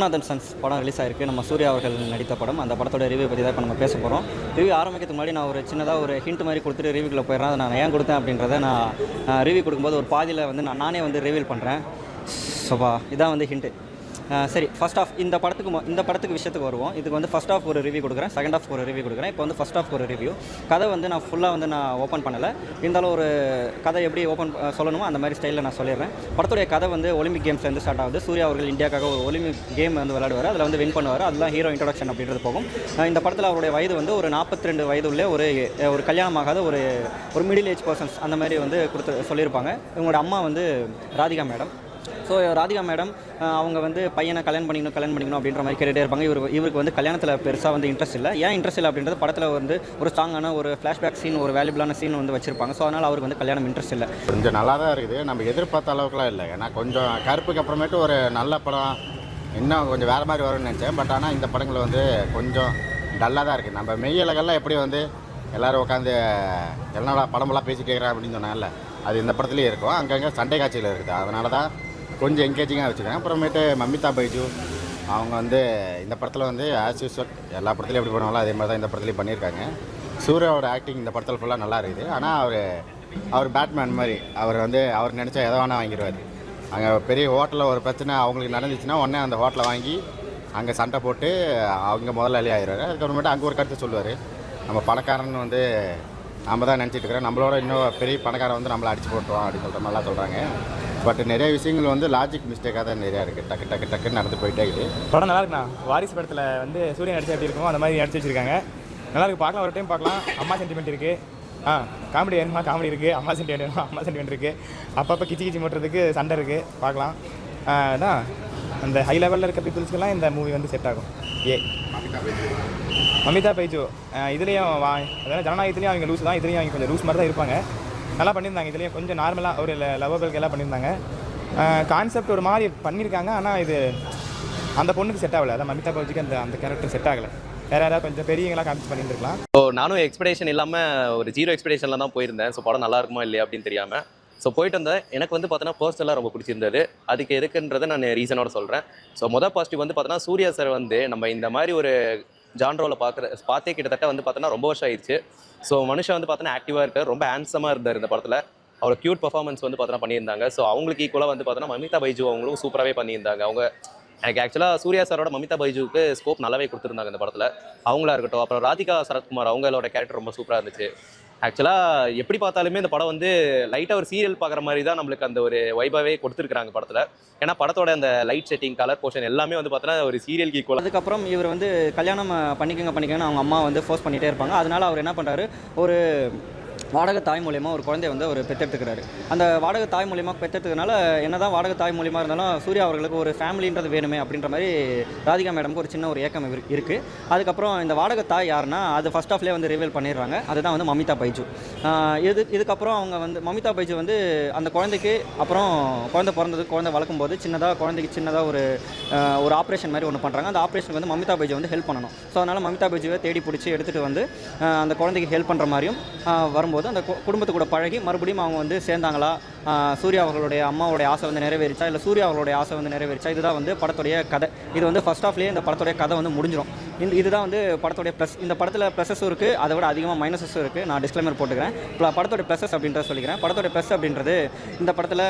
Viswanathan sons படம் release ஆயிருக்கு. நம்ம சூர்யா அவர்கள் நடித்த படம். அந்த படத்தோட ரிவ்யூ பற்றி தான் இப்போ நம்ம பேச போகிறோம். ரிவ்யூ ஆரம்பிக்கிறதுக்கு முன்னாடி நான் ஒரு சின்னதாக ஒரு ஹிண்ட் மாதிரி கொடுத்துட்டு ரிவ்யூக்குள்ளே போயிடுறேன். அதை நான் ஏன் கொடுத்தேன் அப்படின்றத நான் ரிவ்யூ கொடுக்கும்போது ஒரு பாதியில் வந்து நானே வந்து ரிவீல் பண்ணுறேன். சோபா இதான் வந்து ஹிண்ட்டு. சரி, ஃபர்ஸ்ட் ஆஃப் இந்த படத்துக்கு விஷயத்துக்கு வருவோம். இதுக்கு வந்து ஃபர்ஸ்ட் ஆஃப் ஒரு ரிவ்யூ கொடுக்குறேன், செகண்ட் ஆஃப் ஒரு ரிவ்யூ கொடுக்குறேன். இப்போ வந்து ஃபர்ஸ்ட் ஆஃப் ஒரு ரிவ்யூ. கதை வந்து நான் ஃபுல்லாக வந்து நான் ஓப்பன் பண்ணலை. இருந்தாலும் ஒரு கதை எப்படி சொல்லணுமோ அந்த மாதிரி ஸ்டைலில் நான் சொல்லிடுறேன். படத்துடைய கதை வந்து ஒலிம்பிக் கேம்ஸ்லேருந்து ஸ்டார்ட் ஆகுது. சூர்யா அவர்கள் இந்தியாவுக்காக ஒரு ஒலிம்பிக் கேம் வந்து விளையாடுவார். அதில் வந்து வின் பண்ணுவார். அதெல்லாம் ஹீரோ இன்ட்ரோடக்ஷன் அப்படின்றது போகும். இந்த படத்தில் அவருடைய வயது வந்து ஒரு 42 வயது உள்ள ஒரு கல்யாணமாகாத ஒரு மிடில் ஏஜ் பர்சன்ஸ் அந்த மாதிரி வந்து சொல்லியிருப்பாங்க. இவங்களோட அம்மா வந்து Radhika madam. So Radhika madam அவங்க வந்து பையனை கல்யாணம் பண்ணிக்கணும் அப்படின்ற மாதிரி கேட்டுகிட்டே இருப்பாங்க. இவருக்கு வந்து கல்யாணத்தில் பெருசாக வந்து இன்ட்ரெஸ்ட் இல்லை. ஏன் இன்ட்ரெஸ்ட் இல்லை அப்படின்றது படத்தில் வந்து ஒரு ஸ்ட்ராங்கான ஒரு ஃப்ளாஷ்பேக் சீன், ஒரு வேல்யூபிளான சீன் வந்து வச்சிருப்பாங்க. ஸோ அதனால் அவருக்கு வந்து கல்யாணம் இன்ட்ரெஸ்ட் இல்லை. கொஞ்சம் நல்லா தான் இருக்குது. நம்ம எதிர்பார்த்த அளவுக்குலாம் இல்லை. ஏன்னா கொஞ்சம் கருப்புக்கு அப்புறமேட்டு ஒரு நல்ல படம் இன்னும் கொஞ்சம் வேறு மாதிரி வரும்னு நினச்சேன். பட் ஆனால் இந்த படங்கள் வந்து கொஞ்சம் டல்லாக தான் இருக்குது. நம்ம மெய்யலகெல்லாம் எப்படி வந்து எல்லோரும் உட்காந்து என்னடா படமெல்லாம் பேசிட்டு இருக்கிறேன் அப்படின்னு சொன்னாங்கல்ல, அது இந்த படத்துலேயே இருக்கும். அங்கங்கே சண்டை காட்சியில் இருக்குது. அதனால தான் கொஞ்சம் என்கேஜிங்காக வச்சுருக்கேன். அப்புறமேட்டு மமிதா பைஜு அவங்க வந்து இந்த படத்தில் வந்து ஆஸ் யூஸ்வல் எல்லா படத்துலையும் எப்படி பண்ணுவாங்களோ அதே மாதிரி தான் இந்த படத்துலையும் பண்ணியிருக்காங்க. சூர்யாவோட ஆக்டிங் இந்த படத்தில் ஃபுல்லாக நல்லா இருக்குது. ஆனால் அவர் பேட்மேன் மாதிரி அவர் நினச்சா எதை வேணால் வாங்கிடுவார். அங்கே பெரிய ஹோட்டலில் ஒரு பிரச்சனை அவங்களுக்கு நடந்துச்சுன்னா உடனே அந்த ஹோட்டலை வாங்கி அங்கே சண்டை போட்டு அவங்க முதலாளி ஆகிடுவார். அதுக்கப்புறமேட்டு அங்கே ஒரு கருத்து சொல்லுவார், நம்ம பணக்காரன் வந்து நம்ம தான் நினச்சிட்டு இருக்கிறோம், நம்மளோட இன்னும் பெரிய பணக்காரன் வந்து நம்மளை அடிச்சு போட்டுருவோம் அப்படின்னு சொல்கிற மாதிரிலாம் சொல்கிறாங்க. பட் நிறைய விஷயங்கள் வந்து லாஜிக் மிஸ்டேக்காக தான் நிறையா இருக்குது. டக்குன்னு நடந்து போயிட்டே இருக்குது. படம் நல்லா இருக்குண்ணா. வாரிசு படத்தில் வந்து சூரியன் நடிச்சா எப்படி இருக்கும் அந்த மாதிரி நடிச்சு வச்சுருக்காங்க. நல்லா இருக்குது, பார்க்கலாம், ஒரு டைம் பார்க்கலாம். அம்மா சென்டிமெண்ட் இருக்குது, காமெடி வேணுமா காமெடி இருக்குது, அம்மா சென்டிமெண்ட் வேணுமா அம்மா சென்டிமெண்ட் இருக்குது, அப்பப்போ கிச்சி மூட்டுறதுக்கு சண்டை இருக்குது, பார்க்கலாம். அதான் அந்த ஹை லெவலில் இருக்க பீப்புள்ஸ்க்கெல்லாம் இந்த மூவி வந்து செட் ஆகும். மமிதா பைஜு இதுலேயும் அதாவது ஜனநாயகத்துலேயும் அவங்க லூஸ் தான், இதுலேயும் அவங்க கொஞ்சம் லூஸ் மாதிரி தான் இருப்பாங்க. நல்லா பண்ணியிருந்தாங்க. இதுலேயும் கொஞ்சம் நார்மலாக ஒரு லவ்வபிளுக்கு எல்லாம் பண்ணியிருந்தாங்க. கான்செப்ட் ஒரு மாதிரி பண்ணியிருக்காங்க. ஆனால் இது அந்த பொண்ணுக்கு செட் ஆகலை. அதான் மமிதா பைஜுக்கு அந்த கேரக்டர் செட் ஆகலை. வேறு யாராவது கொஞ்சம் பெரியவங்களாக காமிச்சு பண்ணியிருந்துருக்கலாம். ஸோ நானும் எக்ஸ்பெக்டேஷன் இல்லாமல் ஒரு 0 எக்ஸ்பெக்டேஷனில் தான் போயிருந்தேன். ஸோ படம் நல்லா இருக்குமா இல்லையா அப்படின்னு தெரியாமல் ஸோ போயிட்டு வந்தேன். எனக்கு வந்து பார்த்தோன்னா பர்சனலாக ரொம்ப பிடிச்சிருந்தது. அதுக்கு எதுக்குன்றதை நான் ரீசனோட சொல்கிறேன். ஸோ பாசிட்டிவ் வந்து பார்த்தோன்னா சூர்யா சார் வந்து நம்ம இந்த மாதிரி ஒரு ஜான்ரோவில் பார்த்தே கிட்டத்தட்ட வந்து பார்த்தோன்னா ரொம்ப வருஷம் ஆயிடுச்சு. ஸோ மனுஷன் வந்து பார்த்தோன்னா ஆக்டிவாக இருக்கார், ரொம்ப ஹேண்ட்ஸமாக இருந்தார் இந்த படத்தில். அவர் க்யூட் பர்ஃபார்மன்ஸ் வந்து பார்த்தோன்னா பண்ணியிருந்தாங்க. ஸோ அவங்களுக்கு ஈக்குவலாக வந்து பார்த்தோன்னா மமிதா பைஜு அவங்களும் சூப்பராகவே பண்ணியிருந்தாங்க. எனக்கு ஆக்சுவலாக சூர்யா சாரோட மமிதா பைஜுக்கு ஸ்கோப் நல்லாவே கொடுத்துருந்தாங்க இந்த படத்தில். அவங்களா இருக்கட்டும், அப்புறம் ராதிகா சரத்குமார் அவங்களோட கேரக்டர் ரொம்ப சூப்பராக இருந்துச்சு. ஆக்சுவலாக எப்படி பார்த்தாலுமே இந்த படம் வந்து லைட்டாக ஒரு சீரியல் பார்க்குற மாதிரி தான் நம்மளுக்கு அந்த ஒரு வைபாவே கொடுத்துருக்காங்க படத்தில். ஏன்னா படத்தோட அந்த லைட் செட்டிங், கலர் போர்ஷன் எல்லாமே வந்து பார்த்தோன்னா ஒரு சீரியலுக்கு ஈக்குவல். அதுக்கப்புறம் இவர் வந்து கல்யாணம் பண்ணிக்கங்கன்னு அவங்க அம்மா வந்து ஃபோர்ஸ் பண்ணிகிட்டே இருப்பாங்க. அதனால் அவர் என்ன பண்ணுறாரு, ஒரு வாடகை தாய் மூலியமாக ஒரு குழந்தைய வந்து ஒரு பெற்றெடுத்துக்கிறாரு. அந்த வாடகை தாய் மூலியமாக பெற்றெடுத்துக்கனால என்ன தான் வாடகை தாய் மூலியமாக இருந்தாலும் சூர்யா அவர்களுக்கு ஒரு ஃபேமிலின்றது வேணுமே அப்படின்ற மாதிரி ராதிகா மேடமுக்கு ஒரு சின்ன ஒரு ஏக்கம் இருக்குது. அதுக்கப்புறம் இந்த வாடகை தாய் யாருன்னா அது ஃபர்ஸ்ட் ஆஃப்லேயே வந்து ரிவீல் பண்ணிடுறாங்க. அதுதான் வந்து மமிதா பைஜு. இதுக்கப்புறம் அவங்க வந்து மமிதா பைஜு வந்து அந்த குழந்தைக்கு அப்புறம் குழந்தை வளர்க்கும் போது குழந்தைக்கு சின்னதாக ஒரு ஆப்ரேஷன் மாதிரி ஒன்று பண்ணுறாங்க. அந்த ஆப்ரேஷனுக்கு வந்து மமிதா பைஜு வந்து ஹெல்ப் பண்ணணும். ஸோ அதனால் மமிதா பைஜுவை தேடி பிடிச்சி எடுத்துகிட்டு வந்து அந்த குழந்தைக்கு ஹெல்ப் பண்ணுற மாதிரியும் வரும்போது அந்த குடும்பத்து கூட பழகி மறுபடியும் அவங்க வந்து சேர்ந்தாங்களா, சூர்யா அவர்களுடைய அம்மாவுடைய ஆசை வந்து நிறைவேறிச்சா, இல்லை சூர்யா அவர்களுடைய ஆசை வந்து நிறைவேறிச்சா, இதுதான் வந்து படத்துடைய கதை. இது வந்து ஃபர்ஸ்ட் ஆஃப்லேயே இந்த படத்துடைய கதை வந்து முடிஞ்சிடும். இதுதான் வந்து படத்துடைய ப்ளஸ். இந்த படத்தில் ப்ளஸஸும் இருக்குது, அதை விட அதிகமாக மைனஸஸும் இருக்குது. நான் டிஸ்க்ளைமர் போட்டுக்கிறேன். படத்தோடைய ப்ளஸஸ் அப்படின்றத சொல்லிக்கிறேன். படத்தோடைய ப்ளஸ் அப்படின்றது இந்த படத்தில்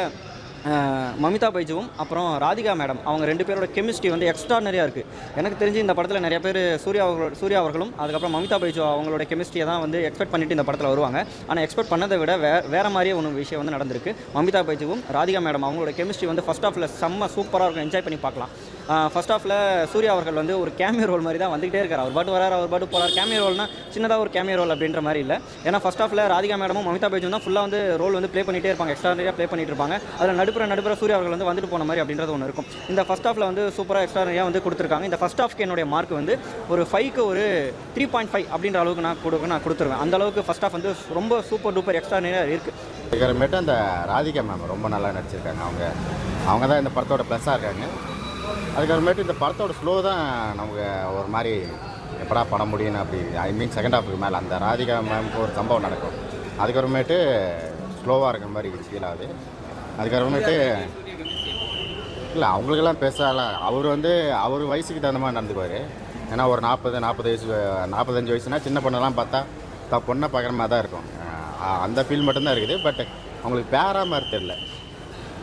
மமிதா பைஜுவும் அப்புறம் ராதிகா மேடம் அவங்க 2 பேரோட கெமிஸ்ட்ரி வந்து எக்ஸ்ட்ரானரியாக இருக்குது. எனக்கு தெரிஞ்சு இந்த படத்தில் நிறைய பேர் சூர்யா அவர்களும் அதுக்கப்புறம் மமிதா பைஜு அவங்களோட கெமிஸ்ட்ரியை தான் வந்து எக்ஸ்பெக்ட் பண்ணிட்டு இந்த படத்தில் வருவாங்க. ஆனால் எக்ஸ்பெக்ட் பண்ணதை விட வேறு மாதிரியே ஒரு விஷயம் வந்து நடந்திருக்கு. மமிதா பைஜுவும் ராதிகா மேடம் அவங்களோட கெமிஸ்ட்ரி வந்து ஃபர்ஸ்ட் ஆஃபில் செம்ம சூப்பராக இருக்கும், என்ஜாய் பண்ணி பார்க்கலாம். ஃபர்ஸ்ட் ஆஃபில் சூர்யா அவர்கள் வந்து ஒரு கேமியோ ரோல் மாதிரி தான் வந்துகிட்டே இருக்கார். அவர் பாட்டு வரார், அவர் பாட்டு போகிறார். கேமியோ ரோல்னா சின்னதாக ஒரு கேமியோ ரோல் அப்படின்ற மாதிரி இல்லை. ஏன்னா ஃபர்ஸ்ட் ஆஃபில் ராதிகா மேடமும் மமிதா பைஜும் தான் ஃபுல்லாக வந்து ரோல் வந்து ப்ளே பண்ணிகிட்டே இருப்பாங்க, எக்ஸ்ட்ரானரியாக ப்ளே பண்ணிட்டு இருப்பாங்க. அதில் நடுப்புற சூர்யா அவர்கள் வந்து வந்துட்டு போன மாதிரி அப்படின்றது ஒன்று இருக்கும். இந்த ஃபர்ஸ்ட் ஆஃபில் வந்து சூப்பராக எக்ஸ்ட்ரானரியாக வந்து கொடுத்துருக்காங்க. இந்த ஃபர்ஸ்ட் ஆஃப்க்கு என்னுடைய மார்க் வந்து ஒரு 5க்கு ஒரு 3.5 அப்படின்ற அளவுக்கு நான் கொடுத்துருவேன். அந்த அளவுக்கு ஃபர்ஸ்ட் ஆஃப் வந்து ரொம்ப சூப்பர் டூப்பர் எக்ஸ்ட்ரானரியாக இருக்குது. அதுக்கப்புறமேட்டு அந்த ராதிகா மேம் ரொம்ப நல்லா நடிச்சிருக்காங்க. அவங்க தான் இந்த படத்தோட ப்ளஸ்ஸாக இருக்காங்க. அதுக்கப்புறமேட்டு இந்த படத்தோட ஸ்லோ தான் நமக்கு ஒரு மாதிரி எப்படா படம் முடியும்னு அப்படி செகண்ட் ஹாஃபுக்கு மேலே அந்த ராதிகா மேம்க்கு ஒரு சம்பவம் நடக்கும். அதுக்கப்புறமேட்டு ஸ்லோவாக இருக்கிற மாதிரி ஃபீல் ஆகுது. அதுக்கப்புறமேட்டு இல்லை அவங்களுக்கெல்லாம் பேசலாம். அவர் வந்து அவர் வயசுக்கு தகுந்த மாதிரி நடந்துக்குவார். ஏன்னா ஒரு 40 வயசு 45 வயசுனா சின்ன பொண்ணெல்லாம் பார்த்தா பொண்ணை பார்க்குற மாதிரி தான் இருக்கும். அந்த ஃபீல் மட்டும்தான் இருக்குது. பட் அவங்களுக்கு பேராக மாதிரி தெரில.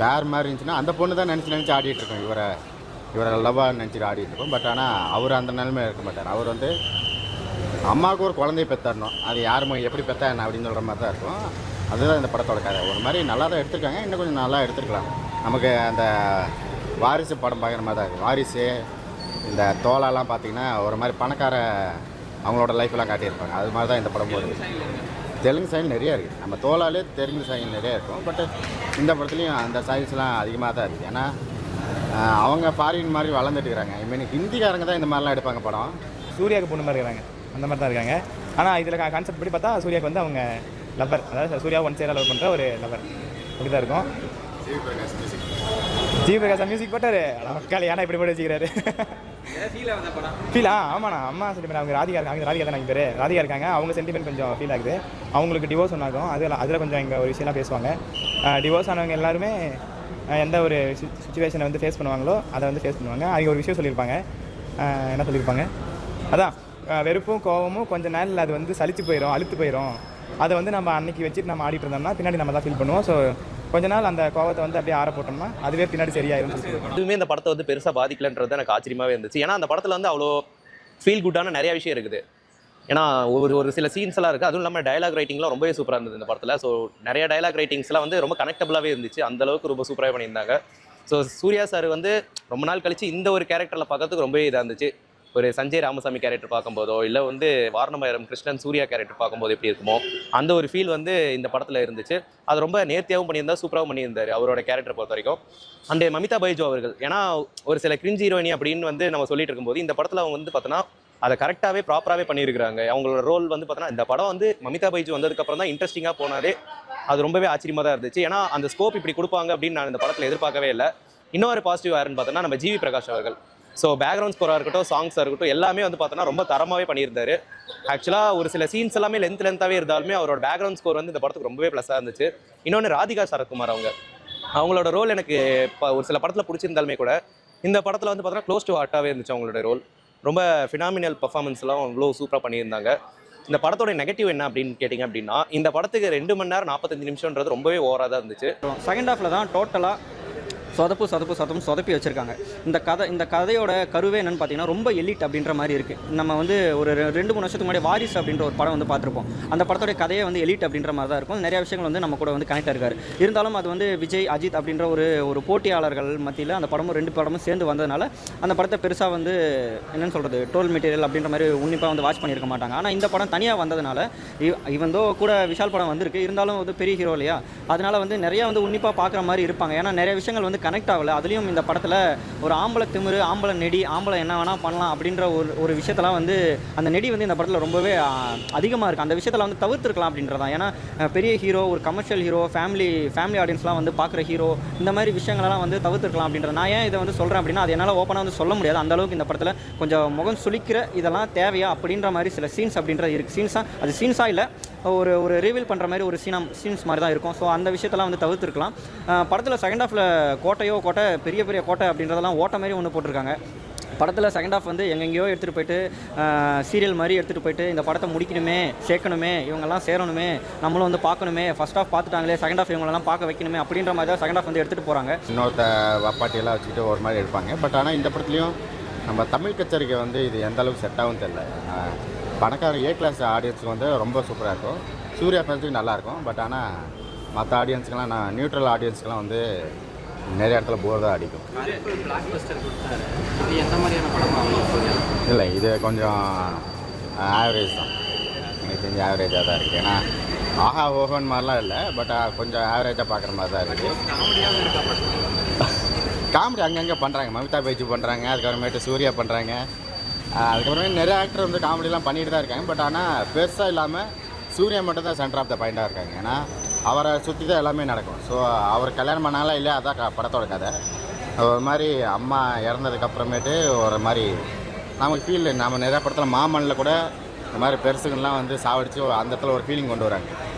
பேர் மாதிரி இருந்துச்சுன்னா அந்த பொண்ணு தான் நினச்சி ஆடிட்டு இருக்கோம். இவரை லவ்வாக நினச்சிட்டு ஆடிட்டு இருக்கோம். பட் ஆனால் அவர் அந்த நிலைமை இருக்க மாட்டார். அவர் வந்து அம்மாவுக்கு ஒரு குழந்தைய பெற்றரணும், அது யாரும் எப்படி பெற்றா என்ன அப்படின்னு சொல்கிற மாதிரி தான் இருக்கும். அதுதான் இந்த படத்தோட கதை. ஒரு மாதிரி நல்லா தான் எடுத்திருக்காங்க, இன்னும் கொஞ்சம் நல்லா எடுத்துருக்கலாம். நமக்கு அந்த வாரிசு படம் பார்க்குற மாதிரி தான் இருக்குது. வாரிசு இந்த தோலாலாம் பார்த்திங்கன்னா ஒரு மாதிரி பணக்கார அவங்களோட லைஃப்லாம் காட்டியிருப்பாங்க. அது மாதிரி தான் இந்த படம் போகுது. தெலுங்கு சைன் நிறையா இருக்குது. நம்ம தோலாலே தெலுங்கு சைன் நிறையா இருக்கும். பட் இந்த படத்துலையும் அந்த சைன்ஸ்லாம் அதிகமாக தான் இருக்குது. ஏன்னா அவங்க ஃபாரின் மாதிரி வளர்ந்துட்டு இருக்கிறாங்க. ஐ மீன் ஹிந்திக்காரங்க தான் இந்த மாதிரிலாம் எடுப்பாங்க படம். சூர்யாவுக்கு பொண்ணு மாதிரி இருக்காங்க, அந்த மாதிரி தான் இருக்காங்க. ஆனால் இதில் கான்செப்ட் படி பார்த்தா சூர்யாவுக்கு வந்து அவங்க லவர், அதாவது சூர்யா ஒன் சைடாக லவ் பண்ணுற ஒரு லவர் அப்படி தான் இருக்கும். ஜிவிபிரகாஷ் மியூசிக் போட்டார். மக்கள் ஏன்னா இப்படி போட்டு வச்சுக்கிறாரு. ஃபீலா ஆமாண்ணா. அம்மா சென்டிமெண்ட் அவங்க ராதிகா இருக்காங்க. ராதிகா தான் பேர் ராதிகா இருக்காங்க. அவங்க சென்டிமெண்ட் கொஞ்சம் ஃபீல் ஆகுது. அவங்களுக்கு டிவோர்ஸ் ஒன்றாகும். அதில் கொஞ்சம் இங்கே ஒரு விஷயம்லாம் பேசுவாங்க. டிவோர்ஸ் ஆனவங்க எல்லாருமே எந்த ஒரு சுச்சுவேஷனை வந்து ஃபேஸ் பண்ணுவாங்களோ அதை வந்து ஃபேஸ் பண்ணுவாங்க. அவங்க ஒரு விஷயம் சொல்லியிருப்பாங்க. என்ன சொல்லியிருப்பாங்க, அதான் வெறுப்பும் கோவமும் கொஞ்சம் நாளில் அது வந்து சலிச்சு போயிடும், அழுத்து போயிடும். அதை வந்து நம்ம அன்றைக்கி வச்சுட்டு நம்ம ஆடிட்டு இருந்தோம்னா பின்னாடி நம்ம தான் ஃபீல் பண்ணுவோம். ஸோ கொஞ்ச நாள் அந்த கோவத்தை வந்து அப்படியே ஆற போட்டோம்னா அதுவே பின்னாடி சரியாயிரும். எதுவுமே இந்த படத்தை வந்து பெருசாக பாதிக்கலன்றது எனக்கு ஆச்சரியமாகவே இருந்துச்சு. ஏன்னா அந்த படத்தில் வந்து அவ்வளோ ஃபீல் குட்டான நிறைய விஷயம் இருக்குது. ஏன்னா ஒரு சில சீன்ஸ் எல்லாம் இருக்குது. அதுவும் இல்லாமல் டயலாக் ரைட்டிங்லாம் ரொம்பவே சூப்பராக இருந்தது இந்த படத்தில். ஸோ நிறைய டயலாக் ரைட்டிங்ஸ்லாம் வந்து ரொம்ப கனெக்டபுளாகவே இருந்துச்சு. அந்தளவுக்கு ரொம்ப சூப்பராக பண்ணியிருந்தாங்க. ஸோ சூர்யா சார் வந்து ரொம்ப நாள் கழிச்சு இந்த ஒரு கேரக்டரில் பார்க்கறதுக்கு ரொம்பவே இதாக இருந்துச்சு. ஒரு சஞ்சய் ராமசாமி கேரக்டர் பார்க்கும்போதோ இல்லை வந்து வாரணமாயிரம் கிருஷ்ணன் சூர்யா கேரக்டர் பார்க்கும்போது எப்படி இருக்குமோ அந்த ஒரு ஃபீல் வந்து இந்த படத்தில் இருந்துச்சு. அது ரொம்ப நேர்த்தியாகவும் பண்ணியிருந்தா, சூப்பராகவும் பண்ணியிருந்தார் அவரோட கேரக்டர் பொறுத்த வரைக்கும். அண்ட் மமிதா பைஜு அவர்கள், ஏன்னா ஒரு சில கிரிஞ்ச் ஹீரோயினி அப்படின்னு வந்து நம்ம சொல்லிட்டு இருக்கும்போது இந்த படத்தில் அவங்க வந்து பார்த்தோன்னா அதை கரெக்டாகவே ப்ராப்பராகவே பண்ணியிருக்கிறாங்க. அவங்களோட ரோல் வந்து பார்த்தோன்னா இந்த படம் வந்து மமிதா பைஜு வந்ததுக்கப்புறம் தான் இன்ட்ரெஸ்டிங்காக போனாலே அது ரொம்பவே ஆச்சரியமாக தான் இருந்துச்சு. ஏன்னா அந்த ஸ்கோப் இப்படி கொடுப்பாங்க அப்படின்னு நான் இந்த படத்தில் எதிர்பார்க்கவே இல்லை. இன்னொரு பாசிட்டிவ் யாருன்னு பார்த்தோன்னா நம்ம ஜிவி பிரகாஷ் அவர்கள். ஸோ பேக்ரவுண்ட் ஸ்கோராக இருக்கட்டும், சாங்ஸாக இருக்கட்டும், எல்லாமே வந்து பார்த்தோன்னா ரொம்ப தரமாகவே பண்ணியிருந்தாரு. ஆக்சுவலாக ஒரு சில சீன்ஸ் எல்லாமே லென்த்தாகவே இருந்தாலுமே அவரோட பேக்ரவுண்ட் ஸ்கோர் வந்து இந்த படத்துக்கு ரொம்பவே ப்ளஸ்ஸாக இருந்துச்சு. இன்னொன்று ராதிகா சரத்குமார் அவங்களோட ரோல் எனக்கு இப்போ ஒரு சில படத்தில் பிடிச்சிருந்தாலுமே கூட இந்த படத்தில் வந்து பார்த்தோன்னா க்ளோஸ் டு ஹார்ட்டாகவே இருந்துச்சு. அவங்களோட ரோல் ரொம்ப ஃபினாமினல் பர்ஃபார்மன்ஸ்லாம் அவ்வளோ சூப்பராக பண்ணியிருந்தாங்க. இந்த படத்தோட நெகட்டிவ் என்ன அப்படின்னு கேட்டிங்க அப்படின்னா இந்த படத்துக்கு 2 மணி நேரம் 45 நிமிஷம்ன்றது ரொம்பவே ஓவராக தான் இருந்துச்சு. செகண்ட் ஹாஃபில் தான் டோட்டலாக சொதப்பி வச்சுருக்காங்க. இந்த கதையோட கருவே என்னென்னு பார்த்தீங்கன்னா ரொம்ப எலிட் அப்படின்ற மாதிரி இருக்குது. நம்ம வந்து ஒரு 2-3 வருஷத்துக்கு முன்னாடி வாரிசு அப்படின்ற ஒரு படம் வந்து பார்த்துருப்போம். அந்த படத்தோட கதையே வந்து எலிட் அப்படின்ற மாதிரி தான் இருக்கும். நிறைய விஷயங்கள் வந்து நம்ம கூட வந்து கனெக்ட் இருக்காரு. இருந்தாலும் அது வந்து விஜய் அஜித் அப்படின்ற ஒரு போட்டியாளர்கள் மத்தியில் அந்த படமும் 2 படமும் சேர்ந்து வந்ததுனால அந்த படத்தை பெருசாக வந்து என்னென்னு சொல்கிறது ட்ரோல் மெட்டீரியல் அப்படின்ற மாதிரி உன்னிப்பாக வந்து வாட்ச் பண்ணியிருக்க மாட்டாங்க. ஆனால் இந்த படம் தனியாக வந்ததுனால இவந்தோ கூட விஷால் படம் வந்திருக்கு, இருந்தாலும் வந்து பெரிய ஹீரோ இல்லையா, அதனால வந்து நிறையா வந்து உன்னிப்பாக பார்க்குற மாதிரி இருப்பாங்க. ஏன்னா நிறைய விஷயங்கள் வந்து கனெக்ட் ஆகலை. அதுலேயும் இந்த படத்தில் ஒரு ஆம்பளை திமிரு, ஆம்பளை நெடி, ஆம்பளை என்ன வேணால் பண்ணலாம் அப்படின்ற ஒரு விஷயத்தெல்லாம் வந்து அந்த நெடி வந்து இந்த படத்தில் ரொம்பவே அதிகமாக இருக்குது. அந்த விஷயத்தில் வந்து தவிர்த்துருக்கலாம் அப்படின்றதான். ஏன்னா பெரிய ஹீரோ, ஒரு கமர்ஷியல் ஹீரோ, ஃபேமிலி ஆடியன்ஸ்லாம் வந்து பார்க்குற ஹீரோ, இந்த மாதிரி விஷயங்களெல்லாம் வந்து தவிர்த்துருக்கலாம் அப்படின்ற. நான் ஏன் இதை வந்து சொல்கிறேன் அப்படின்னா அது என்னால் ஓப்பனாக வந்து சொல்ல முடியாது. அந்தளவுக்கு இந்த படத்தில் கொஞ்சம் முகம் சுளிக்கிற இதெல்லாம் தேவையா அப்படின்ற மாதிரி சில சீன்ஸ் அப்படின்றது இருக்குது. சீன்ஸாக இல்லை, ஒரு ரிவீல் பண்ணுற மாதிரி ஒரு சீன்ஸ் மாதிரி தான் இருக்கும். ஸோ அந்த விஷயத்தெல்லாம் வந்து தவிர்த்துருக்கலாம். படத்தில் செகண்ட் ஹாஃபில் கோட்டை பெரிய கோட்டை அப்படின்றதெல்லாம் ஓட்ட மாதிரி ஒன்று போட்டிருக்காங்க. படத்தில் செகண்ட் ஹாஃப் வந்து எங்கெங்கேயோ எடுத்துகிட்டு போயிட்டு சீரியல் மாதிரி எடுத்துகிட்டு போயிட்டு இந்த படத்தை முடிக்கணுமே, சேர்க்கணுமே, இவங்கெல்லாம் சேரணுமே, நம்மளும் வந்து பார்க்கணுமே, ஃபர்ஸ்ட் ஹாஃப் பார்த்துட்டாங்களே செகண்ட் ஹாஃப் இவங்களெல்லாம் பார்க்க வைக்கணுமே அப்படின்ற மாதிரி தான் செகண்ட் ஹாஃப் வந்து எடுத்துகிட்டு போகிறாங்க. இன்னொருத்த வப்பாட்டியெல்லாம் வச்சுக்கிட்டு ஒரு மாதிரி எடுப்பாங்க. பட் ஆனால் இந்த படத்துலையும் நம்ம தமிழ் கச்சேரிக்கு வந்து இது எந்த அளவுக்கு செட் ஆகும் தெரியல. பணக்கார ஏ கிளாஸ் ஆடியன்ஸுக்கு வந்து ரொம்ப சூப்பராக இருக்கும். சூர்யா ஃபேன்ஸுக்கு நல்லாயிருக்கும். பட் ஆனால் மற்ற ஆடியன்ஸுக்கெல்லாம் நியூட்ரல் ஆடியன்ஸுக்கெல்லாம் வந்து நிறைய இடத்துல போர் தான் அடிக்கும். இல்லை, இது கொஞ்சம் ஆவரேஜ் தான். எனக்கு தெரிஞ்ச ஆவரேஜாக தான் இருக்குது. ஏன்னா ஆஹா ஓஹோன்னு மாதிரிலாம் இல்லை, பட் கொஞ்சம் ஆவரேஜாக பார்க்குற மாதிரி தான் இருக்குது. காமெடி அங்கங்கே பண்ணுறாங்க. மமிதா பைஜு பண்ணுறாங்க, அதுக்கப்புறமேட்டு சூர்யா பண்ணுறாங்க, அதுக்கப்புறமே நிறைய ஆக்டர் வந்து காமெடிலாம் பண்ணிட்டு தான் இருக்காங்க. பட் ஆனால் பெருசாக இல்லாமல் சூர்யா மட்டும் தான் சென்டர் ஆஃப் த பாயிண்டாக இருக்காங்க. ஏன்னா அவரை சுற்றி தான் எல்லாமே நடக்கும். ஸோ அவர் கல்யாணம் பண்ணாலும் இல்லையா, அதான் படத்தோட கதை. ஒரு மாதிரி அம்மா இறந்ததுக்கப்புறமேட்டு ஒரு மாதிரி நமக்கு ஃபீல், நம்ம நிறையா படத்தில் மாமனில் கூட இந்த மாதிரி பெருசுங்கள்லாம் வந்து சாவடித்து அந்த இடத்துல ஒரு ஃபீலிங் கொண்டு வராங்க.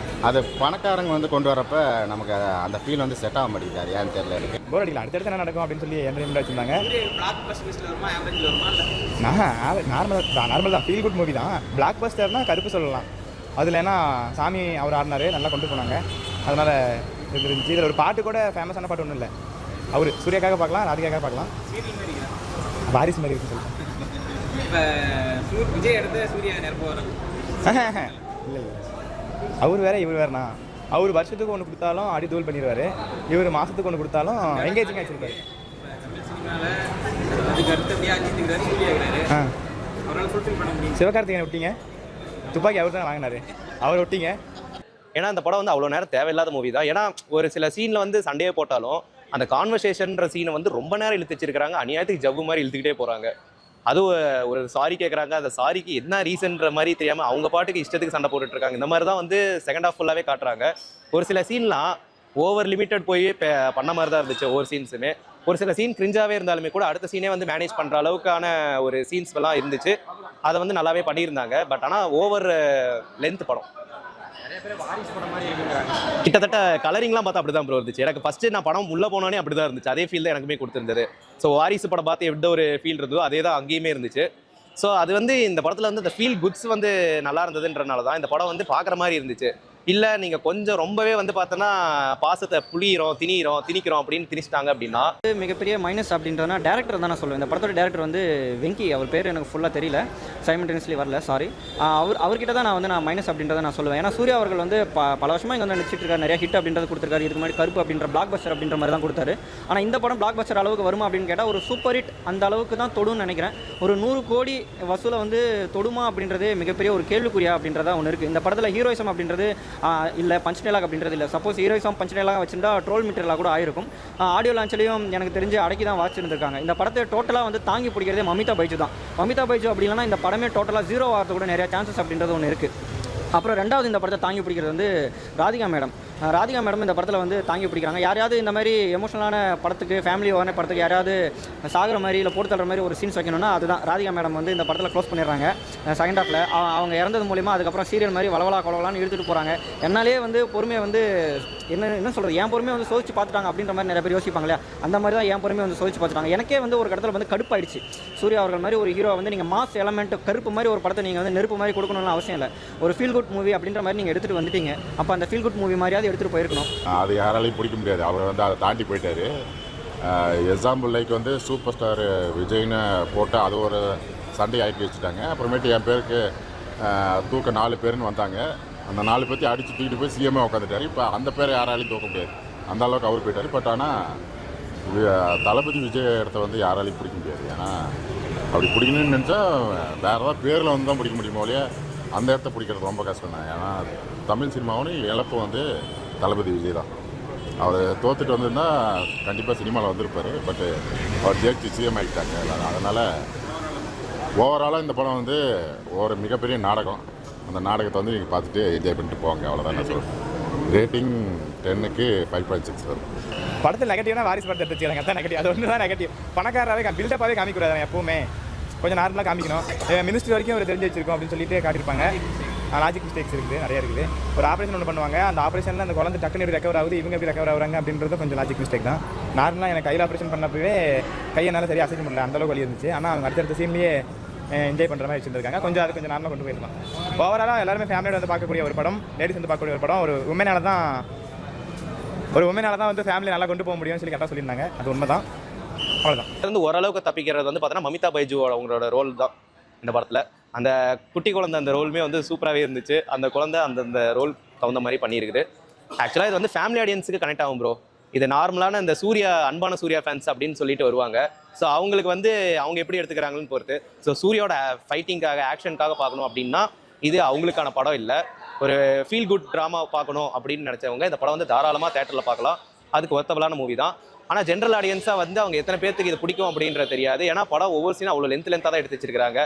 அது பணக்காரங்க வந்து கொண்டு வரப்ப நமக்கு அந்த ஃபீல் வந்து செட் ஆக மாட்டேங்குது, அது ஏன்னு தெரியல எனக்கு. போர் அடிக்கலாம், அடுத்தடுத்து என்ன நடக்கும் அப்படின்னு சொல்லி என்டர்டைன்மெண்ட் வச்சுருந்தாங்க. நார்மல் தான், ஃபீல் குட் மூவி தான். பிளாக் பஸ்டர்னா கருப்பு சொல்லலாம். அதில் ஏன்னா சாமி அவர் ஆடினார், நல்லா கொண்டு போனாங்க, அதனால் இது இருந்துச்சு. இதில் ஒரு பாட்டு கூட ஃபேமஸான பாட்டு ஒன்றும் இல்லை. அவர் சூர்யாக்காக பார்க்கலாம், ராதிகாக்காக பார்க்கலாம். வாரிசு மாதிரி இருக்குன்னு சொல்லுங்கள். இப்போ விஜய் எடுத்து சூர்யா நிரப்ப வரும் இல்லை இல்லை, அவர் வேறு இவர் வேறுண்ணா. அவர் வருஷத்துக்கு ஒன்று கொடுத்தாலும் அடி தூள் பண்ணிடுவார், இவர் மாதத்துக்கு ஒன்று கொடுத்தாலும் எங்கேஜிங் வச்சுருப்பாரு. தமிழ் சினிமாவில் அதுக்கு அடுத்தபடியாக அஜித்துக்கிறாரு, சூர்யா இருக்கிறாரு, அவரால் ஃபுல்ஃபில் பண்ண முடியும். சிவகார்த்திகேயன் விட்டீங்க, துப்பாக்கி அவர் தான் வாங்கினார், அவர் விட்டீங்க. ஏன்னா அந்த படம் வந்து அவ்வளோ நேரம் தேவையில்லாத மூவி தான். ஏன்னா ஒரு சில சீனில் வந்து சண்டையே போட்டாலும் அந்த கான்வர்சேஷன்ற சீனை வந்து ரொம்ப நேரம் இழுத்து வச்சிருக்காங்க, அநியாயத்துக்கு ஜவ்வு மாதிரி இழுத்துக்கிட்டே போகிறாங்க. அது ஒரு சாரி கேட்குறாங்க, அந்த சாரிக்கு என்ன ரீசன்ற மாதிரி தெரியாமல் அவங்க பாட்டுக்கு இஷ்டத்துக்கு சண்டை போட்டுட்டு இருக்காங்க. இந்த மாதிரி தான் வந்து செகண்ட் ஹாஃப் ஃபுல்லாகவே காட்டுறாங்க. ஒரு சில சீன்லாம் ஓவர் லிமிட்டட் போய் பண்ண மாதிரி தான் இருந்துச்சு ஒவ்வொரு சீன்ஸுமே. ஒரு சில சீன் கிரிஞ்சாகவே இருந்தாலுமே கூட அடுத்த சீனே வந்து மேனேஜ் பண்ணுற அளவுக்கான ஒரு சீன்ஸ் எல்லாம் இருந்துச்சு. அதை வந்து நல்லாவே பண்ணியிருந்தாங்க. பட் ஆனால் ஓவர் லென்த் படம். கிட்டத்தட்ட கலரிங்லாம் பார்த்தா அப்படி தான் ப்ரோ இருந்துச்சு. எனக்கு ஃபஸ்ட்டு நான் படம் உள்ளே போனோன்னே அப்படி தான் இருந்துச்சு. அதே ஃபீல் தான் எனக்குமே கொடுத்துருந்தது. ஸோ வாரிசு படம் பார்த்து எந்த ஒரு ஃபீல் இருந்ததோ அதே தான் அங்கேயுமே இருந்துச்சு. ஸோ அது வந்து இந்த படத்தில் வந்து இந்த ஃபீல் குட்ஸ் வந்து நல்லா இருந்ததுன்றனால தான் இந்த படம் வந்து பார்க்குற மாதிரி இருந்துச்சு. இல்லை நீங்கள் கொஞ்சம் ரொம்பவே வந்து பார்த்தோன்னா பாசத்தை திணிக்கிறோம் அப்படின்னு திணிச்சிட்டாங்க அப்படின்னா மிகப்பெரிய மைனஸ் அப்படின்றதுனா டேரக்டர் தான் நான் சொல்லுவேன். இந்த படத்தோட டேரக்டர் வந்து வெங்கி, அவர் பேர் எனக்கு ஃபுல்லாக தெரியல, சைமல்டேனியஸ்லி வரல, சாரி. அவர்கிட்ட தான் நான் மைனஸ் அப்படின்றத நான் சொல்லுவேன். ஏன்னா சூர்யா அவர்கள் வந்து பல வருஷமாக இங்கே வந்து நடிச்சிட்டு இருக்காரு, நிறைய ஹிட் அப்படின்றது கொடுத்துருக்காரு. இதுக்கு முன்னாடி கருப்பு அப்படின்ற பிளாக் பஸ்டர் அப்படின்ற மாதிரி தான் கொடுத்தாரு. ஆனால் இந்த படம் பிளாக் பஸ்டர் அளவுக்கு வருமா அப்படின்னு கேட்டால் ஒரு சூப்பர் ஹிட் அந்த அளவுக்கு தான் தொடுன்னு நினைக்கிறேன். ஒரு 100 கோடி வசூலை வந்து தொடுமா அப்படின்றதே மிகப்பெரிய ஒரு கேள்விக்குறியா அப்படின்றதா ஒன்று இருக்குது. இந்த படத்தில் ஹீரோயிசம் அப்படின்றது இல்லை, பஞ்ச் டைலாக் அப்படின்றது இல்லை. சப்போஸ் ஹீரோயிசம் பஞ்ச் டைலாக வச்சிருந்தா ட்ரோல் மெட்டீரியலாக கூட ஆயிருக்கும். ஆடியோ லான்ச்லேயும் எனக்கு தெரிஞ்சு அடக்கி தான் வாட்சிருந்துருக்காங்க. இந்த படத்தை டோட்டலாக வந்து தாங்கி பிடிக்கிறதே மமிதா பைஜு தான். மமிதா பைஜு அப்படி இல்லைனா இந்த படமே டோட்டலாக 0 ஆகிறது கூட நிறைய சான்சஸ் அப்படின்றது ஒன்று இருக்குது. அப்புறம் ரெண்டாவது இந்த படத்தை தாங்கி பிடிக்கிறது வந்து ராதிகா மேடம். ராதிகா மேடம் இந்த படத்தில் வந்து தாங்கி பிடிக்கிறாங்க. யாரையாவது இந்த மாதிரி எமோஷனலான படத்துக்கு, ஃபேமிலி ஓன படத்துக்கு யாராவது சாகிற மாதிரி இல்லை போட்டு தள்ளுற மாதிரி ஒரு சீன்ஸ் வைக்கணும்னா அதுதான் ராதிகா மேடம் வந்து இந்த படத்தில் க்ளோஸ் பண்ணிடுறாங்க. செகண்ட் ஹாஃபில் அவங்க இறந்தது மூலிமா அதுக்கப்புறம் சீரியல் மாதிரி வளவலா கொலவலான்னு இழுத்துட்டு போகிறாங்க. என்னாலே வந்து பொறுமையை வந்து என்ன சொல்கிறது, என் பொறுமையை வந்து சோதிச்சு பார்த்துட்டாங்க அப்படின்ற மாதிரி நிறைய பேர் யோசிப்பாங்க இல்லையா, அந்த மாதிரி தான் என் பொறுமையை வந்து சோதிச்சு பார்த்துட்டாங்க. எனக்கே வந்து ஒரு இடத்துல வந்து கடுப்பாயிடுச்சு. சூர்யா அவர்கள் மாதிரி ஒரு ஹீரோ வந்து நீங்கள் மாஸ் எலமெண்ட் கருப்பு மாதிரி ஒரு படத்தை நீங்கள் வந்து நெருப்பு மாதிரி கொடுக்கணும்னு அவசியம் இல்லை. ஒரு ஃபீல் குட் மூவி அப்படின்ற மாதிரி நீங்கள் எடுத்துகிட்டு வந்துட்டீங்க. அப்போ அந்த ஃபீல் குட் மூவி மாதிரியாவது எடுத்துகிட்டு போயிருக்கணும். அது யாராலையும் பிடிக்க முடியாது, அவர் வந்து அதை தாண்டி போயிட்டார். எக்ஸாம்பிள் லைக் வந்து சூப்பர் ஸ்டார் விஜய்னு போட்டு அது ஒரு சண்டை ஆக்கி வச்சுட்டாங்க. அப்புறமேட்டு என் பேருக்கு தூக்க 4 பேருன்னு வந்தாங்க. அந்த 4 பேர்த்தையும் அடித்து தூக்கிட்டு போய் சிஎம்ஏ உட்காந்துட்டார். இப்போ அந்த பேரை யாராலையும் தூக்க முடியாது, அந்த அளவுக்கு அவர் போயிட்டார். பட் ஆனால் தளபதி விஜய் இடத்த வந்து யாராலையும் பிடிக்க முடியாது. ஏன்னா அப்படி பிடிக்கணும்னு நினச்சா வேறு ஏதாவது பேரில் வந்து தான் பிடிக்க முடியுமோ இல்லையா, அந்த இடத்த பிடிக்கிறது ரொம்ப கஷ்டம் தான். ஏன்னா தமிழ் சினிமாவும் இழப்பு வந்து தளபதி விஜய் தான். அவர் தோத்துட்டு வந்திருந்தால் கண்டிப்பாக சினிமாவில் வந்திருப்பார். பட்டு அவர் ஜெயிச்சு சிஎம் ஆகிட்டாங்க. அதனால் ஓவராலாக இந்த படம் வந்து ஒரு மிகப்பெரிய நாடகம். அந்த நாடகத்தை வந்து நீங்கள் பார்த்துட்டு என்ஜாய் பண்ணிட்டு போவாங்க, அவ்வளோதான் நான் சொல்கிறேன். ரேட்டிங் 10க்கு 5.6 வரும். படத்தில் நெகட்டிவ்னா வாரிசு படத்தை எடுத்துக்கிறாங்க, அதான் நெகட்டிவ். அது ஒன்று தான் நெகட்டிவ். பணக்காராகவே பில்டப்பாகவே காமிக்கூடாது, எப்போவுமே கொஞ்சம் நார்மலாக காமிக்கணும். மினிஸ்ட்ரி வரைக்கும் ஒரு தெரிஞ்சு வச்சிருக்கோம் அப்படின்னு சொல்லிட்டு காட்டியிருப்பாங்க. லாஜிக் மிஸ்டேக்ஸ் இருக்குது, நிறைய இருக்குது. ஒரு ஆப்ரேஷன் ஒன்று பண்ணுவாங்க, அந்த ஆப்ரேஷனில் அந்த குழந்தை டக்குனு எப்படி ரெக்கவர் ஆகுது, இவங்க எப்படி ரெக்கவர் ஆகுறாங்க அப்படின்றது கொஞ்சம் லாஜிக் மிஸ்டேக் தான். நார்மலாக எனக்கு கையில் ஆப்ரேஷன் பண்ணப்பவே கையெல்லாம் சரியாக அசைக்க முடியல, அந்தளவுக்கு வலி இருந்துச்சு. ஆனால் அவங்க அடுத்தடுத்த சீன்லேயே என்ஜாய் பண்ணுற மாதிரி வச்சுருக்காங்க. கொஞ்சம் அது கொஞ்சம் நார்மலாக கொண்டு போயிருக்கலாம். ஓவராலாக எல்லாருமே ஃபேமிலியோட வந்து பார்க்கக்கூடிய ஒரு படம், லேடிஸ் வந்து பார்க்கக்கூடிய ஒரு படம். ஒரு உண்மையால தான் வந்து ஃபேமிலி நல்லா கொண்டு போக முடியும்னு சொல்லி கரெக்டாக சொல்லியிருந்தாங்க. அது உண்மை தான், அவ்வளோதான். வந்து ஓரளவுக்கு தப்பிக்கிறது வந்து பார்த்தோன்னா மமிதா பைஜு அவங்களோட ரோல் தான் இந்த படத்தில். அந்த குட்டி குழந்தை அந்த ரோலுமே வந்து சூப்பராகவே இருந்துச்சு. அந்த குழந்தை அந்த ரோல் தகுந்த மாதிரி பண்ணியிருக்குது. ஆக்சுவலாக இது வந்து ஃபேமிலி ஆடியன்ஸுக்கு கனெக்ட் ஆகும் ப்ரோ. இது நார்மலான இந்த அன்பான சூர்யா ஃபேன்ஸ் அப்படின்னு சொல்லிட்டு வருவாங்க. ஸோ அவங்களுக்கு வந்து அவங்க எப்படி எடுத்துக்கிறாங்கன்னு பொறுத்து. ஸோ சூர்யாவோட ஃபைட்டிங்காக, ஆக்ஷனுக்காக பார்க்கணும் அப்படின்னா இது அவங்களுக்கான படம் இல்லை. ஒரு ஃபீல் குட் ட்ராமா பார்க்கணும் அப்படின்னு நினச்சவங்க இந்த படம் வந்து தாராளமாக தேட்டரில் பார்க்கலாம். அதுக்கு ஒர்த்தபிளான மூவி தான். ஆனால் ஜென்ரல் ஆடியன்ஸாக வந்து அவங்க எத்தனை பேருக்கு இது பிடிக்கும் அப்படின்றது தெரியாது. ஏன்னா படம் ஒவ்வொரு சீனும் அவ்வளோ லென்த்தாக தான் எடுத்து வச்சிருக்காங்க.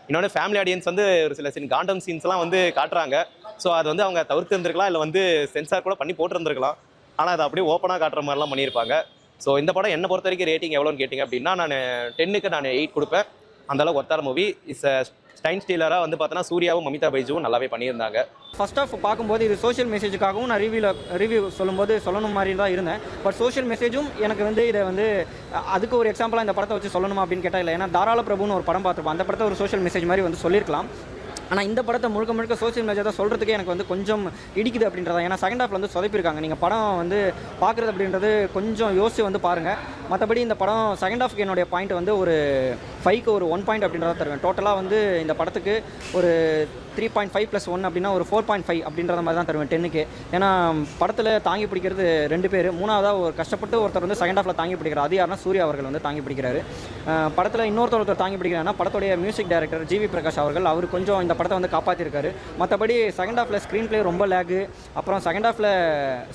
இன்னொன்று ஃபேமிலி ஆடியன்ஸ் வந்து ஒரு சில சீன் காண்டம் சீன்ஸ்லாம் வந்து காட்டுறாங்க. ஸோ அது வந்து அவங்க தவிர்த்துருந்துருக்கலாம், இல்லை வந்து சென்சார் கூட பண்ணி போட்டுருந்துருக்கலாம். ஆனால் அது அப்படியே ஓப்பனாக காட்டுற மாதிரிலாம் பண்ணியிருப்பாங்க. ஸோ இந்த படம் என்னை பொறுத்த வரைக்கும் ரேட்டிங் எவ்வளோன்னு கேட்டிங்க அப்படின்னா நான் 10க்கு 8 கொடுப்பேன். அந்த அளவுக்கு ஒர்த்தான மூவி. இஸ் ஸ்டைன் ஸ்டீலராக வந்து பார்த்தோன்னா சூர்யாவும் மமிதா பைஜுவும் நல்லாவே பண்ணியிருந்தாங்க. ஃபர்ஸ்ட் ஆஃப் பார்க்கும்போது இது சோஷியல் மெசேஜுக்காகவும் நான் ரிவ்யூ சொல்லும்போது சொல்லணும் மாதிரி தான் இருந்தேன். பட் சோஷியல் மெசேஜும் எனக்கு வந்து இதை வந்து அதுக்கு ஒரு எக்ஸாம்பிளாக இந்த படத்தை வச்சு சொல்லணுமா அப்படின்னு கேட்டால் இல்லை. ஏன்னா தாராள பிரபுன்னு ஒரு படம் பார்த்துருப்போம், அந்த படத்தை ஒரு சோஷியல் மெசேஜ் மாதிரி வந்து சொல்லியிருக்கலாம். ஆனால் இந்த படத்தை முழுக்க முழுக்க சோஷியல் மெசேஜ் தான் சொல்கிறதுக்கே எனக்கு வந்து கொஞ்சம் இடிக்குது அப்படின்றதா. ஏன்னா செகண்ட் ஹாஃபில் வந்து சொதப்பிருக்காங்க. நீங்கள் படம் வந்து பார்க்குறது அப்படின்றது கொஞ்சம் யோசிச்சு வந்து பாருங்கள். மற்றபடி இந்த படம் செகண்ட் ஹாஃப்க்கு என்னுடைய பாயிண்ட் வந்து ஒரு 5க்கு ஒரு 1 பாயிண்ட் அப்படின்றத தருவேன். டோட்டலாக வந்து இந்த படத்துக்கு ஒரு 3.5 + 1 அப்படின்னா ஒரு 4.5 அப்படின்றத மாதிரி தான் தருவேன் 10க்கு. ஏன்னா படத்தில் தாங்கி பிடிக்கிறது 2 பேர். மூணாவதாக ஒரு கஷ்டப்பட்டு ஒருத்தர் வந்து செகண்ட் ஹாஃபில் தாங்கி பிடிக்கிறார். அது யாருன்னா சூர்யா அவர்கள் வந்து தாங்கி பிடிக்கிறாரு. படத்தில் இன்னொருத்தர் தாங்கி பிடிக்கிறாருன்னா படத்துடைய மியூசிக் டைரக்டர் ஜிவி பிரகாஷ் அவர்கள். அவர் கொஞ்சம் இந்த படத்தை வந்து காப்பாற்றிருக்காரு. மற்றபடி செகண்ட் ஹாஃபில் ஸ்க்ரீன் ப்ளே ரொம்ப லேகு. அப்புறம் செகண்ட் ஹாஃபில்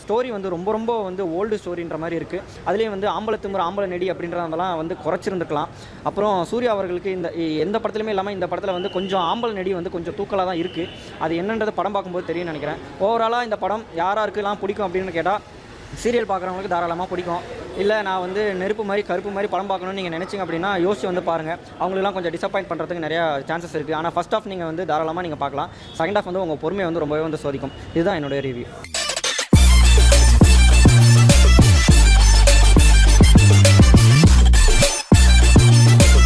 ஸ்டோரி வந்து ரொம்ப ரொம்ப வந்து ஓல்டு ஸ்டோரின்ற மாதிரி இருக்குது. அதுலேயும் வந்து ஆம்பளை திமுறை ஆம்பளை நெடி அப்படின்றதெல்லாம் வந்து குறைச்சிருந்துக்கலாம். அப்புறம் சூர்யா அவர்களுக்கு இந்த எந்த படத்துலையுமே இல்லாமல் இந்த படத்தில் வந்து கொஞ்சம் ஆம்பளை நெடி வந்து கொஞ்சம் தூக்கலாக தான் இருக்குது. அது என்னன்றது படம் பார்க்கும்போது தெரியும்னு நினைக்கிறேன். ஓவராலாக இந்த படம் யாராருக்கெல்லாம் பிடிக்கும் அப்படின்னு கேட்டால் சீரியல் பார்க்குறவங்களுக்கு தாராளமாக பிடிக்கும். இல்லை நான் வந்து நெருப்பு மாதிரி கருப்பு மாதிரி படம் பார்க்கணும்னு நீங்கள் நினச்சிங்க அப்படின்னா யோசிச்சு வந்து பாருங்கள். அவங்களுக்குலாம் கொஞ்சம் டிசப்பாயிண்ட் பண்ணுறதுக்கு நிறையா சான்சஸ் இருக்குது. ஆனால் ஃபஸ்ட் ஆஃப் நீங்கள் வந்து தாராளமாக நீங்கள் பார்க்கலாம். செகண்ட் ஆஃப் வந்து உங்கள் பொறுமையை வந்து ரொம்பவே வந்து சோதிக்கும். இதுதான் என்னுடைய ரிவ்யூ.